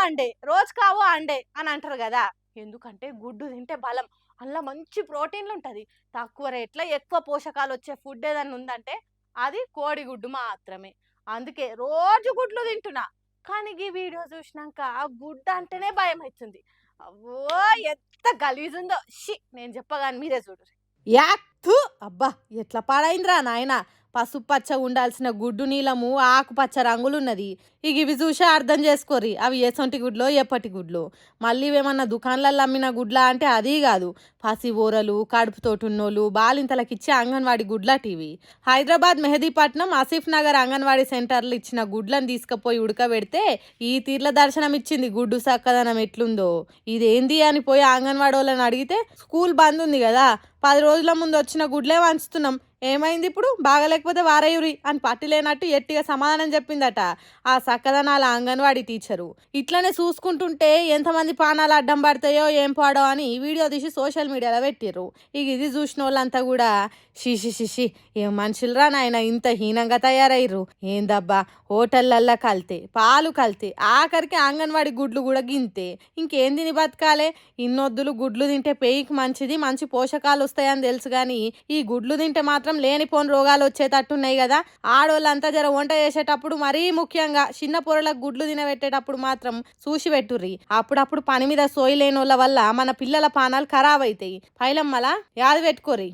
అండే, రోజు కావు అండే అని అంటారు కదా. ఎందుకంటే గుడ్డు తింటే బలం, అందులో మంచి ప్రోటీన్లు ఉంటుంది. తక్కువ రేట్లో ఎక్కువ పోషకాలు వచ్చే ఫుడ్ ఏదైనా ఉందంటే అది కోడిగుడ్డు మాత్రమే. అందుకే రోజు గుడ్లు తింటున్నా. కానీ ఈ వీడియో చూసినాక గుడ్డు అంటేనే భయం అవుతుంది. అవ్వో, ఎంత గలీజుందో, షి నేను చెప్పగాని మీరే చూడు. యాక్తు అబ్బా, ఎట్లా పాడైందిరా నాయన. పసుపు పచ్చ ఉండాల్సిన గుడ్డు నీలము ఆకుపచ్చ రంగులున్నది. ఇక ఇవి చూసే అర్థం చేసుకోరి అవి ఎసొంటి గుడ్లో ఎప్పటి గుడ్లు. మళ్ళీ ఏమన్నా దుకాణాలలో అమ్మిన గుడ్లా అంటే అది కాదు. పసి ఊరలు కడుపుతోటున్నోళ్ళు బాలింతలకిచ్చే అంగన్వాడీ గుడ్ల టీవీ. హైదరాబాద్ మెహదీపట్నం ఆసిఫ్ నగర్ అంగన్వాడీ సెంటర్లు ఇచ్చిన గుడ్లను తీసుకుపోయి ఉడకబెడితే ఈ తీర్ల దర్శనం ఇచ్చింది గుడ్డు సక్కదనం ఎట్లుందో. ఇదేంది అని పోయి అంగన్వాడీ వాళ్ళని అడిగితే స్కూల్ బంద్ ఉంది కదా, 10 రోజుల ముందు వచ్చిన గుడ్లే వంచుతున్నాం, ఏమైంది ఇప్పుడు బాగలేకపోతే వారయురి అని పట్టి లేనట్టు ఎట్టిగా సమాధానం చెప్పిందట ఆ సక్కదనాల అంగన్వాడీ టీచరు. ఇట్లనే చూసుకుంటుంటే ఎంతమంది పానాలు అడ్డం పడతాయో ఏం పాడో అని వీడియో తీసి సోషల్ మీడియాలో పెట్టిర్రు. ఇక ఇది చూసిన వాళ్ళంతా కూడా షిషి ఏం మనుషులరా నాయన ఇంత హీనంగా తయారయ్యారు, ఏందబ్బా హోటళ్ళల్లో కలితే పాలు కలితే ఆఖరికి అంగన్వాడీ గుడ్లు కూడా గింతే, ఇంకేం తిని బతకాలే. ఇన్నొద్దులు గుడ్లు తింటే పేయికి మంచిది, మంచి పోషకాలు వస్తాయని తెలుసు కానీ ఈ గుడ్లు తింటే మాత్రం లేనిపోని రోగాలు వచ్చేటట్టున్నాయి కదా. ఆడోళ్ళంతా జర వంట చేసేటప్పుడు మరీ ముఖ్యంగా చిన్న పొరలకు గుడ్లు తినబెట్టేటప్పుడు మాత్రం చూసి పెట్టుర్రి. అప్పుడప్పుడు పని మీద సోయి లేనోళ్ళ వల్ల మన పిల్లల పానాలు ఖరాబ్ అవుతాయి. పైలమ్మలా యాద పెట్టుకోరి.